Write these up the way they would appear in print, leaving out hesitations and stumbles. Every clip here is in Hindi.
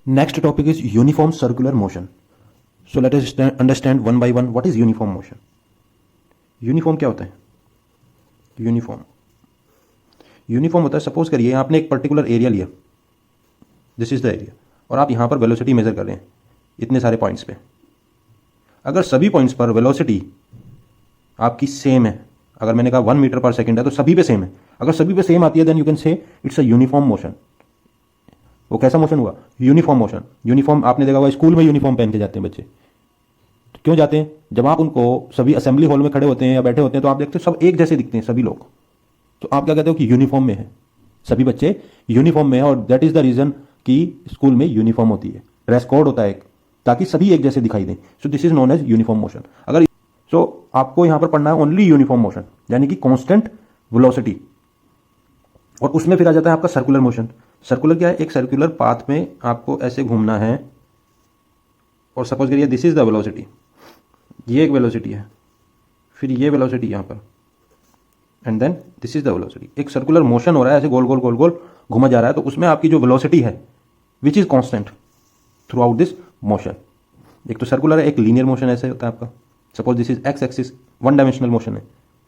Next topic is uniform circular motion. So let us understand one by one what is uniform motion. Uniform क्या होता है? यूनिफॉर्म होता है, सपोज करिए आपने एक पर्टिकुलर एरिया लिया, दिस इज द एरिया, और आप यहां पर वेलोसिटी मेजर कर रहे हैं इतने सारे पॉइंट्स पे। अगर सभी पॉइंट्स पर वेलोसिटी आपकी सेम है, अगर मैंने कहा 1 मीटर पर सेकंड है तो सभी पे सेम है, अगर सभी पे सेम आती है then you can say it's a uniform motion. वो कैसा मोशन हुआ? Uniform motion. यूनिफॉर्म आपने देखा होगा, स्कूल में यूनिफॉर्म पहन के जाते हैं बच्चे। तो क्यों जाते हैं? जब आप उनको सभी असेंबली हॉल में खड़े होते हैं या बैठे होते हैं तो आप देखते हो सब एक जैसे दिखते हैं सभी लोग, तो आप क्या कहते हो कि यूनिफॉर्म में है, सभी बच्चे यूनिफॉर्म में है, और दैट इज द रीजन कि स्कूल में यूनिफॉर्म होती है, ड्रेस कोड होता है एक, ताकि सभी एक जैसे दिखाई दें। So this is known as uniform motion. अगर आपको यहां पर पढ़ना है ओनली यूनिफॉर्म मोशन, यानी कि कांस्टेंट वेलोसिटी, और उसमें फिर आ जाता है आपका सर्कुलर मोशन। सर्कुलर क्या है? एक सर्कुलर पाथ में आपको ऐसे घूमना है, और सपोज करिए दिस इज द वेलोसिटी, ये एक वेलोसिटी है, फिर ये वेलोसिटी यहां पर, and then this is the velocity. एक सर्कुलर मोशन हो रहा है, ऐसे गोल गोल गोल गोल घुमा जा रहा है, तो उसमें आपकी जो वेलोसिटी है which is constant through out this motion. एक तो सर्कुलर है, एक लीनियर मोशन ऐसे होता है आपका। Suppose this is x axis, one dimensional motion है,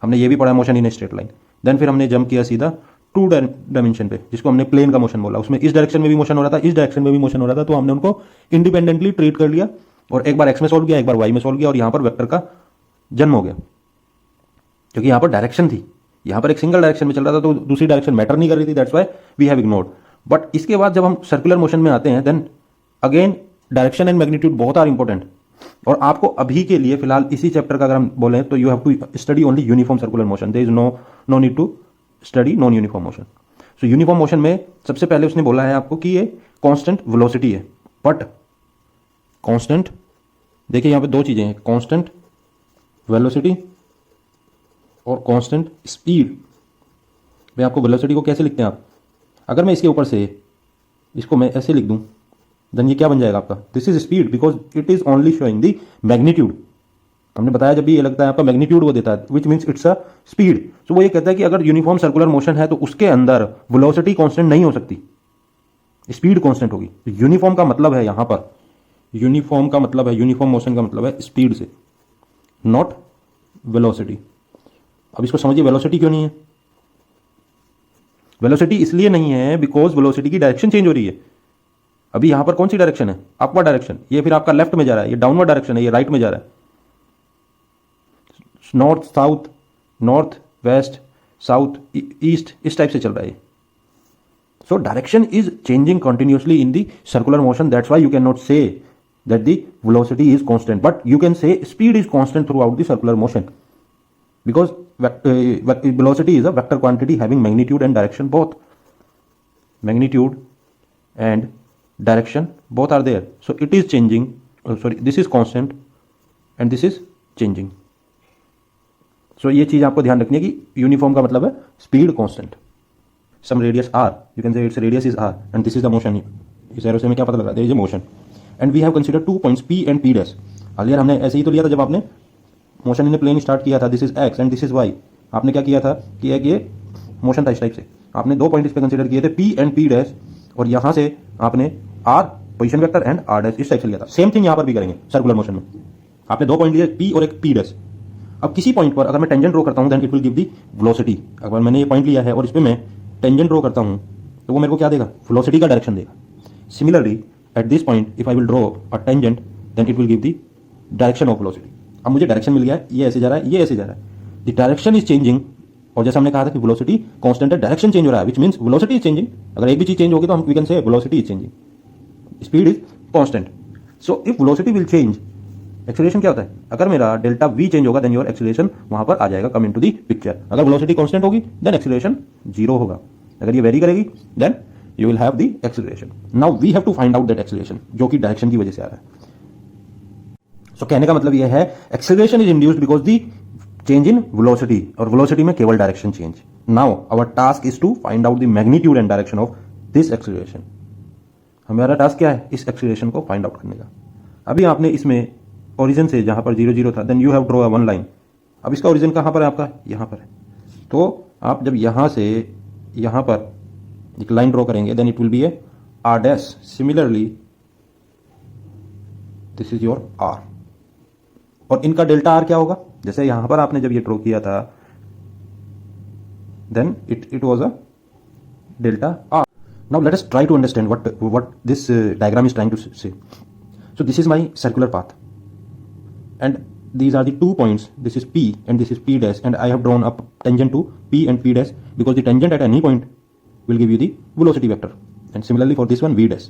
हमने ये भी पढ़ा motion in a straight line. Then फिर हमने जंप किया सीधा 2 डायमेंशन पे, जिसको हमने प्लेन का मोशन बोला। उसमें इस डायरेक्शन में भी मोशन हो रहा था, इस डायरेक्शन में भी मोशन हो रहा था, तो हमने उनको इंडिपेंडेंटली ट्रीट कर लिया, और एक बार एक्स में सोल्व किया, एक बार वाई में सोल्व किया, और यहां पर वेक्टर का जन्म हो गया, क्योंकि यहां पर डायरेक्शन थी। यहां पर एक सिंगल डायरेक्शन में चल रहा था, तो दूसरी डायरेक्शन मैटर नहीं कर रही थी, that's why we have ignored. But इसके बाद जब हम सर्कुलर मोशन में आते हैं, then again direction and magnitude both are important. और आपको अभी के लिए फिलहाल इसी चैप्टर का अगर हम बोले तो you have to study only uniform circular motion, there is no need to study non uniform motion. So uniform motion में सबसे पहले उसने बोला है आपको कि ये कांस्टेंट वेलोसिटी है, बट कांस्टेंट, देखिए यहां पे दो चीजें हैं, कांस्टेंट वेलोसिटी और कांस्टेंट स्पीड। भाई आपको वेलोसिटी को कैसे लिखते हैं आप? अगर मैं इसके ऊपर से इसको मैं ऐसे लिख दूं, देन ये क्या बन जाएगा आपका? This is speed, because it is only showing the magnitude. हमने बताया जब भी ये लगता है आपका मैग्नीट्यूड वो देता है, which means it's a speed. So वो ये कहता है कि अगर यूनिफॉर्म सर्कुलर मोशन है तो उसके अंदर वेलोसिटी कांस्टेंट नहीं हो सकती, स्पीड कांस्टेंट होगी। यूनिफॉर्म का मतलब है यहां पर, यूनिफॉर्म का मतलब है, यूनिफॉर्म मोशन का मतलब है स्पीड से, नॉट वेलोसिटी। अब इसको समझिए, वेलोसिटी क्यों नहीं है? वेलोसिटी इसलिए नहीं है बिकॉज वेलोसिटी की डायरेक्शन चेंज हो रही है। अभी यहां पर कौन सी डायरेक्शन है? Upward direction. ये फिर आपका लेफ्ट में जा रहा है, ये डाउनवर्ड डायरेक्शन है, ये राइट में जा रहा है। North south, north west, south east, इस टाइप से चल रहा है। So direction is changing continuously in the circular motion, that's why you can not say that the velocity is constant, but you can से speed is constant through out the circular motion, because velocity is a vector quantity having magnitude and direction both. Magnitude and direction both are there, so it is changing. This is constant and this is changing. So ये चीज आपको ध्यान रखनी है कि यूनिफॉर्म का मतलब है speed constant. Some radius r, you can say its radius is r and this is the motion. इस एरो से हमें क्या पता लग रहा है? there is a motion and we have considered 2 points p and p dash. earlier हमने ऐसे ही तो लिया था जब आपने मोशन इन प्लेन स्टार्ट किया था, this is x and this is y. आपने क्या किया था कि एक ये मोशन था इस टाइप से, आपने 2 पॉइंट इस पे कंसीडर किए थे, पी एंड पी डैश, और यहां से आपने r position vector and r dash इस टाइप से लिया था। सेम थिंग यहां पर भी करेंगे सर्कुलर मोशन में। आपने 2 पॉइंट लिए, पी और एक पी डैश। अब किसी पॉइंट पर अगर मैं टेंजेंट ड्रॉ करता हूं then it will give the velocity. अगर मैंने ये पॉइंट लिया है और इस पे मैं टेंजेंट ड्रॉ करता हूं तो वो मेरे को क्या देगा? वेलोसिटी का डायरेक्शन देगा। Similarly at this point if I will draw a tangent then it will give the direction of velocity. अब मुझे डायरेक्शन मिल गया है, ये ऐसे जा रहा है, ये ऐसे जा रहा है, द डायरेक्शन इज चेंजिंग। और जैसा हमने कहा था कि वेलोसिटी कांस्टेंट है, डायरेक्शन चेंज हो रहा है, which means velocity is changing. अगर एक भी चीज चेंज होगी तो हम we can say velocity is changing, speed is constant. So if velocity will change, acceleration क्या होता है? अगर मेरा डेल्टा v चेंज होगा देन योर एक्सेलरेशन वहां पर आ जाएगा, कम इनटू द पिक्चर। अगर वेलोसिटी कांस्टेंट होगी देन एक्सेलरेशन 0 होगा। अगर ये वेरी करेगी then you will have the acceleration. Now we have to find out that acceleration, जो कि डायरेक्शन की वजह से आ रहा है। सो कहने का मतलब यह है acceleration is induced because the change in velocity, और वेलोसिटी में केवल direction change. Now our task is to find out the magnitude and direction of this acceleration. हमारा टास्क क्या है? इस एक्सेलरेशन को फाइंड आउट करने का। अभी आपने इसमें ओरिजिन से जहां पर 0 0 था then you have draw a one line. अब इसका ओरिजिन कहां पर है आपका? यहां पर है। तो आप जब यहां से यहां पर एक लाइन ड्रॉ करेंगे then it will be a r dash. Similarly this is your r, और इनका डेल्टा आर क्या होगा, जैसे यहां पर आपने जब ये ड्रॉ किया था then it was a delta r. Now let us try to understand what this diagram is trying to say. So this is my circular path, and these are the 2 points. This is P and this is P dash, and I have drawn a tangent to P and P dash because the tangent at any point will give you the velocity vector. And similarly for this one V dash,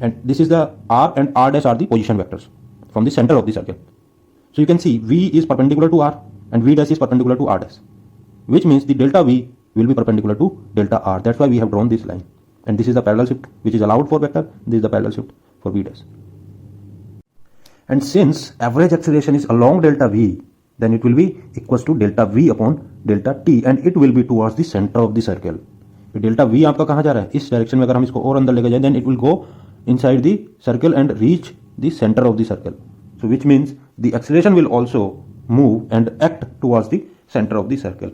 and this is the R, and R dash are the position vectors from the center of the circle. So you can see V is perpendicular to R and V dash is perpendicular to R dash, which means the delta V will be perpendicular to delta r. That's why we have drawn this line, and this is the parallel shift which is allowed for vector. This is the parallel shift for v dash. And since average acceleration is along delta v, then it will be equals to delta v upon delta t, and it will be towards the center of the circle. delta v आपका कहाँ जा रहा है, इस डायरेक्शन में अगर हम इसको और अंदर लेके जाए then it will go inside the circle and reach the center of the circle. So which means the acceleration will also move and act towards the center of the circle.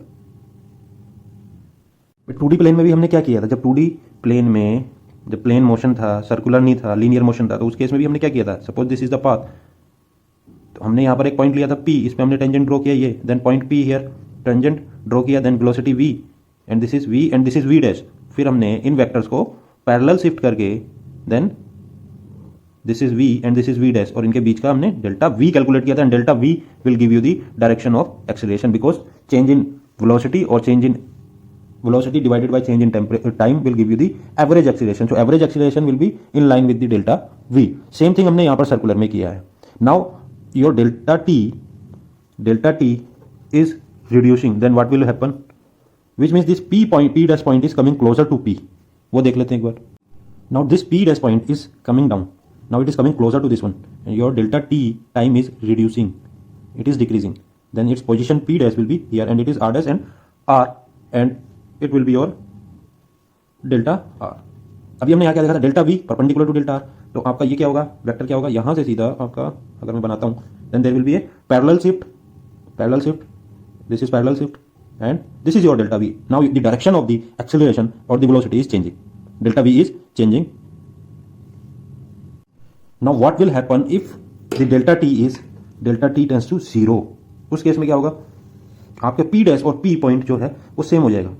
2D plane में भी हमने क्या किया था, जब 2D प्लेन में जब प्लेन मोशन था, सर्कुलर नहीं था, लीनियर मोशन था, तो उस केस में भी हमने क्या किया था, suppose this is the path, तो हमने यहाँ पर एक पॉइंट लिया था P, इस पे हमने टेंजेंट ड्रॉ किया ये, then point P here tangent draw किया, then velocity V and this is V and this is V dash. फिर हमने इन वेक्टर्स को पैरेलल शिफ्ट करके then this is V and this is V dash, और इनके बीच का हमने डेल्टा V कैलकुलेट किया था, and delta V will give you the direction of acceleration because change in velocity और change in velocity divided by change in time will give you the average acceleration. So average acceleration will be in line with the delta v. Same thing हमने यहाँ पर circular में किया है. Now your delta t is reducing, then what will happen? Which means this p dash point is coming closer to p. वो देख लेते हैं एक बार. Now this p dash point is coming down. Now it is coming closer to this one, and your delta t time is reducing. It is decreasing. Then its position p dash will be here, and it is r dash and r, and it will be your delta r. अभी हमने यहाँ क्या देखा था, delta v perpendicular to delta r. तो आपका ये क्या होगा, वेक्टर क्या होगा, यहाँ से सीधा आपका अगर मैं बनाता हूँ then there will be a parallel shift, this is parallel shift, and this is your delta v. Now the direction of the acceleration और the velocity is changing, delta v is changing. Now what will happen if the delta t tends to 0. उस केस में क्या होगा, आपके p डैश और p पॉइंट जो है वो सेम हो जाएगा,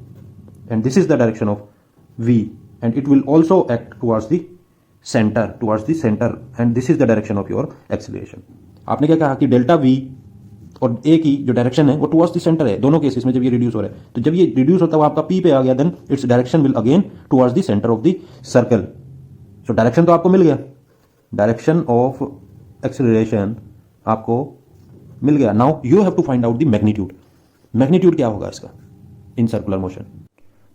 and this is the direction of v, and it will also act towards the center, and this is the direction of your acceleration. आपने क्या कहा कि डेल्टा v और a की जो डायरेक्शन है वो टुवर्ड्स द सेंटर है दोनों केसेस में जब ये रिड्यूस हो रहा है. तो जब ये रिड्यूस होता है वो आपका p पे आ गया, then its direction will again towards the centre of the circle. So direction तो आपको मिल गया, डायरेक्शन ऑफ एक्सेलरेशन आपको मिल गया. Now you have to find out the magnitude क्या होगा इसका in circular motion.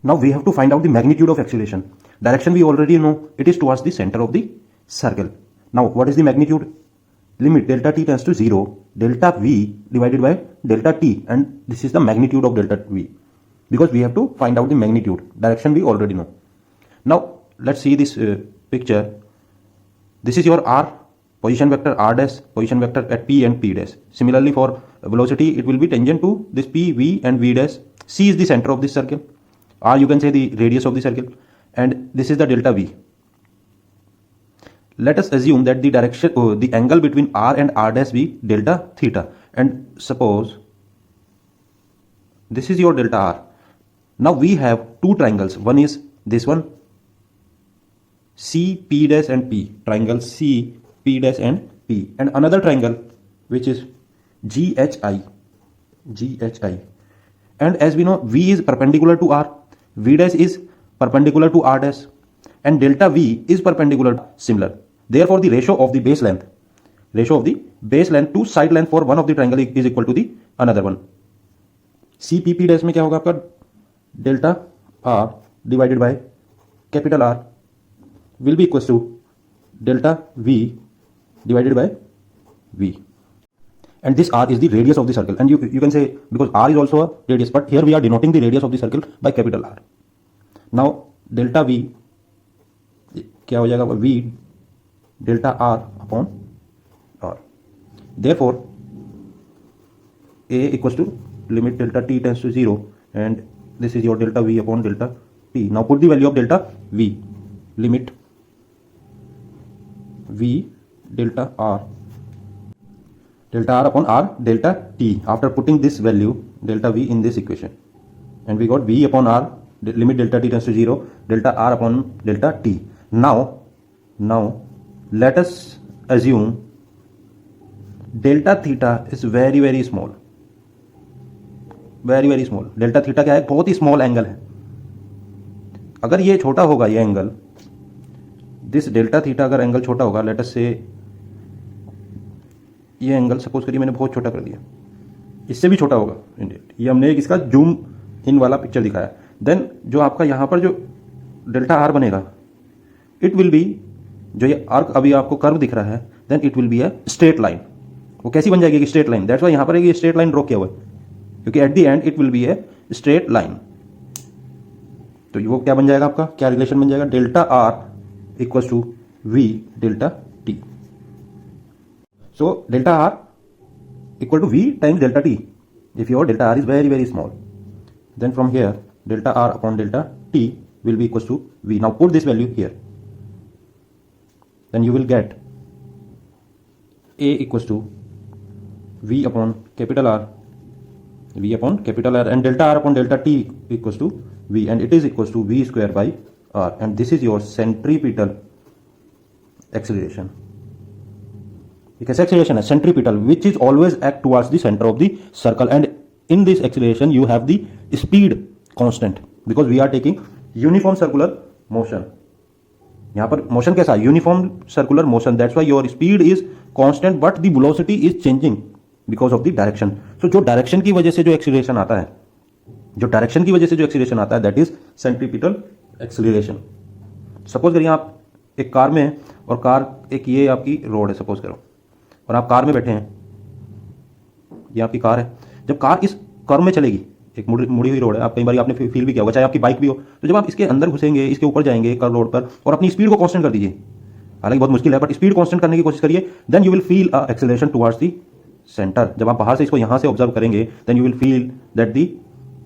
Now we have to find out the magnitude of acceleration. Direction we already know, it is towards the center of the circle. Now what is the magnitude? Limit delta t tends to 0, delta v divided by delta t, and this is the magnitude of delta v, because we have to find out the magnitude. Direction we already know. Now let's see this picture. This is your r, position vector r dash, position vector at p and p dash. Similarly for velocity, it will be tangent to this p, v and v dash. C is the center of this circle, or you can say the radius of the circle, and this is the delta v. Let us assume that the direction, the angle between r and r dash be delta theta, and suppose this is your delta r. Now we have two triangles, one is this one C P dash and P, triangle C P dash and P, and another triangle which is GHI, and as we know V is perpendicular to r, V dash is perpendicular to r dash, and delta V is perpendicular similar. Therefore the ratio of the base length to side length for one of the triangle is equal to the another one. CPP dash में क्या होगा आपका, delta r divided by capital R will be equals to delta V divided by V, and this r is the radius of the circle, and you can say because r is also a radius, but here we are denoting the radius of the circle by capital R. Now delta V क्या हो जाएगा, V delta R upon R. Therefore A equals to limit delta t tends to 0, and this is your delta V upon delta t. Now put the value of delta V, limit V delta R delta r upon r delta t after putting this value delta v in this equation, and we got v upon r limit delta t tends to 0 delta r upon delta t. Now let us assume delta theta is very small, very small. Delta theta क्या है? बहुत ही स्मॉल एंगल है. अगर ये छोटा होगा, ये एंगल, दिस डेल्टा थीटा अगर एंगल छोटा होगा, लेट अस से ये एंगल सपोज करिए मैंने बहुत छोटा कर दिया, इससे भी छोटा होगा. ये हमने एक इसका जूम इन वाला पिक्चर दिखाया. देन जो आपका यहाँ पर जो डेल्टा आर बनेगा, इट विल बी, जो ये आर्क अभी आपको कर्व दिख रहा है, then it will be a straight line. वो कैसी बन जाएगी? Straight line. दैट्स वाई यहाँ पर एक स्ट्रेट लाइन ड्रॉ किया हुआ है, क्योंकि at the end it will be A straight line. तो वो क्या बन जाएगा आपका? क्या रिलेशन बन जाएगा? Delta r equal to v delta t. So delta r equal to v times delta t. If your delta r is very small, then from here delta r upon delta t will be equals to v. Now put this value here, then you will get a equals to v upon capital R, and delta r upon delta t equals to v, and it is equals to v square by r, and this is your centripetal acceleration. एक ऐसा acceleration है centripetal which is always act towards the center of the circle, and in this acceleration you have the speed constant because we are taking uniform circular motion. यहाँ पर मोशन कैसा? Uniform circular motion. That's why your speed is constant but the velocity is changing because of the direction. So जो डायरेक्शन की वजह से जो एक्सीलरेशन आता है, that is centripetal acceleration. Suppose करिए आप एक कार में हैं और कार एक ये आपकी रोड है सपोज करो, और आप कार में बैठे हैं, ये आपकी कार है. जब कार इस कर्व में चलेगी, एक मुड़ी हुई रोड है, आप कई बार आपने फील भी किया होगा, चाहे आपकी बाइक भी हो, तो जब आप इसके अंदर घुसेंगे, इसके ऊपर जाएंगे कर्व रोड पर, और अपनी स्पीड को कांस्टेंट कर दीजिए, हालांकि बहुत मुश्किल है बट स्पीड कांस्टेंट करने की कोशिश करिए, then you will feel a acceleration towards the centre. जब आप बाहर से इसको यहाँ से ऑब्जर्व करेंगे, then you will feel that the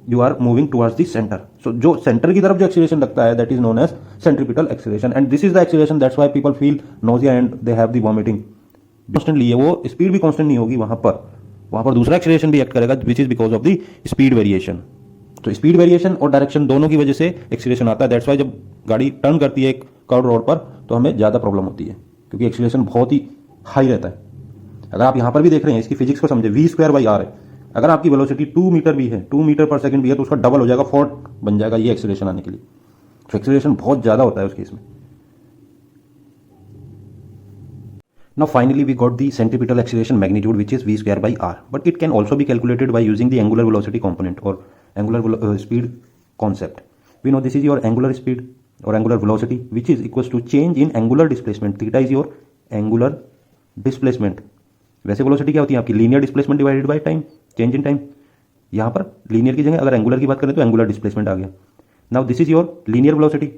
you are moving towards the centre. So जो सेंटर की तरफ जो एक्सेलरेशन लगता है, that is known as centripetal acceleration, and this is the acceleration. That's why people feel nausea and they have the vomiting. Constantly वो स्पीड भी कॉन्स्टेंट नहीं होगी, वहां पर दूसरा एक्सेलरेशन भी एक्ट करेगा which is because of the speed variation. तो स्पीड वेरिएशन और डायरेक्शन दोनों की वजह से एक्सीलरेशन आता है. दैट्स वाई जब गाड़ी टर्न करती है एक कर्व रोड पर, तो हमें ज़्यादा प्रॉब्लम होती है क्योंकि एक्सीलरेशन बहुत ही हाई रहता है. अगर आप यहाँ पर भी देख रहे हैं, इसकी फिजिक्स को समझे, v स्क्वायर बाई आर है. अगर आपकी वेलोसिटी 2 मीटर भी है, 2 मीटर पर सेकंड भी है, तो उसका डबल हो जाएगा, 4 बन जाएगा ये एक्सीलरेशन आने के लिए. तो एक्सीलरेशन बहुत ज़्यादा होता है उस केस में. Now finally we got the centripetal acceleration magnitude which is v square by r, but it can also be calculated by using the angular velocity component or angular speed concept. We know this is your angular speed or angular velocity which is equals to change in angular displacement. Theta is your angular displacement. वैसे velocity क्या होती है आपकी? linear displacement divided by time, change in time. यहाँ पर linear की जगह अगर angular की बात करें तो angular displacement आ गया. Now this is your linear velocity.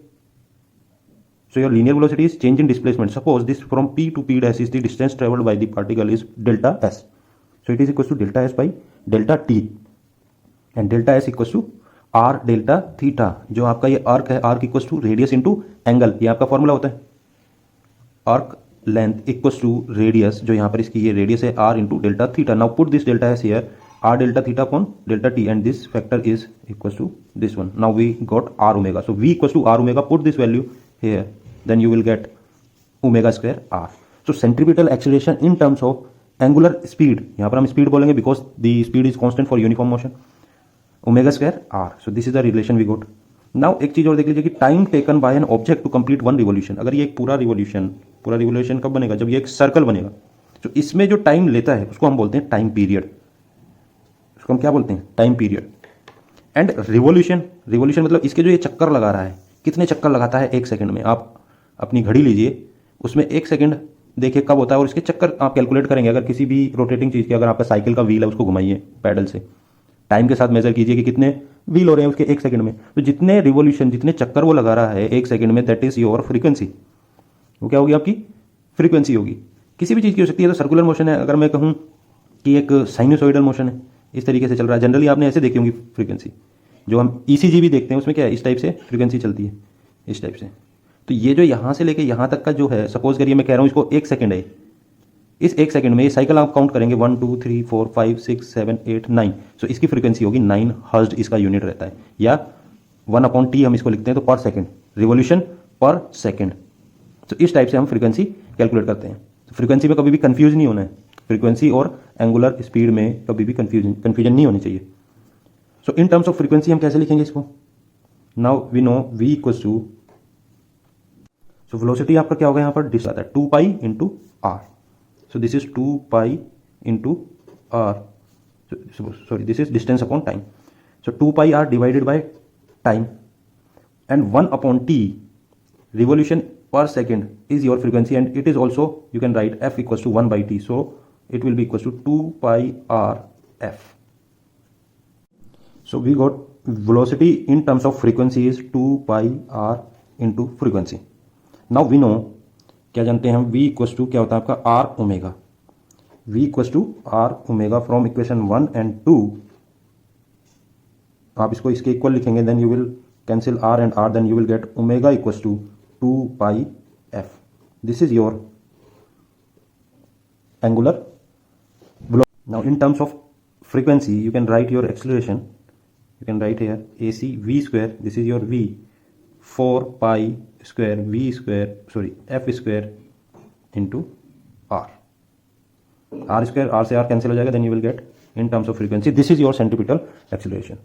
So your linear velocity is change in displacement. Suppose this from P to P dash is the distance traveled by the particle is delta s. So it is equals to delta s by delta t, and delta s equals to r delta theta. जो आपका ये arc है, arc equals to radius into angle, ये आपका फॉर्मूला होता है. arc length equals to radius, जो यहाँ पर इसकी ये radius है, r into delta theta. Now put this delta s here, r delta theta upon delta t, and this factor is equals to this one. Now we got r omega. So v equals to r omega. Put this value here, then you will get omega square r. So centripetal acceleration in terms of angular speed, यहाँ पर हम speed बोलेंगे because the speed is constant for uniform motion, omega square r. So this is the relation we got. Now एक चीज और देख लीजिए कि time taken by an object to complete one revolution. अगर ये एक पूरा रिवोल्यूशन कब बनेगा? जब ये एक सर्कल बनेगा. तो इसमें जो टाइम लेता है उसको हम बोलते हैं टाइम पीरियड. उसको हम क्या बोलते हैं? Time period. एंड रिवोल्यूशन मतलब इसके जो ये चक्कर लगा रहा है, कितने चक्कर लगाता है एक सेकंड में. आप अपनी घड़ी लीजिए, उसमें एक सेकंड देखिए कब होता है, और इसके चक्कर आप कैलकुलेट करेंगे. अगर किसी भी रोटेटिंग चीज़ की, अगर आपका साइकिल का व्हील है, उसको घुमाइए पैडल से, टाइम के साथ मेजर कीजिए कि कितने व्हील हो रहे हैं उसके एक सेकंड में. तो जितने रिवोल्यूशन, जितने चक्कर वो लगा रहा है एक सेकंड में, दैट इज योर फ्रीक्वेंसी. वो क्या होगी? आपकी फ्रीक्वेंसी होगी. किसी भी चीज़ की हो सकती है. तो सर्कुलर मोशन है, अगर मैं कहूँ कि एक साइनसोइडल मोशन है, इस तरीके से चल रहा है. जनरली आपने ऐसे देखी होंगी फ्रीक्वेंसी. जो हम ईसीजी भी देखते हैं उसमें क्या है? इस टाइप से फ्रीक्वेंसी चलती है, इस टाइप से. तो ये जो यहाँ से लेके यहाँ तक का जो है, सपोज करिए मैं कह रहा हूँ इसको 1 सेकंड है, इस 1 सेकंड में ये साइकिल आप काउंट करेंगे 1 2 3 4 5 6 7 8 9, सो इसकी फ्रीक्वेंसी होगी 9 हर्ट्ज, इसका यूनिट रहता है, या 1/t हम इसको लिखते हैं तो पर सेकंड, रिवोल्यूशन पर सेकंड। तो इस टाइप से हम फ्रीक्वेंसी कैलकुलेट करते हैं। तो फ्रीक्वेंसी में कभी भी कंफ्यूज नहीं होना है, फ्रीक्वेंसी और एंगुलर स्पीड में कभी भी कंफ्यूजन नहीं होनी चाहिए। So in terms of frequency हम कैसे लिखेंगे इसको? Now we know v equals to, so velocity आपका क्या होगा यहाँ पर डिस्टेंस आता है 2 pi into r, so this is 2 pi into r, sorry this is distance upon time, so 2 pi r divided by time and 1/t revolution per second is your frequency, and it is also you can write f equals to 1/t, so it will be equals to 2 pi r f. So we got velocity in terms of frequency is 2 pi r into frequency. Now we know, क्या जानते हैं हम, v equals to क्या होता है आपका r omega, v equals to r omega from equation 1 and 2, आप इसको इसके इक्वल लिखेंगे, then you will cancel r and r, then you will get omega equals to 2 pi f. This is your angular velocity. Now in terms of frequency you can write your acceleration, you can write here ac v square, this is your v, 4 pi square v square, sorry f square into r, r square r से r cancel हो जाएगा, then you will get in terms of frequency this is your centripetal acceleration.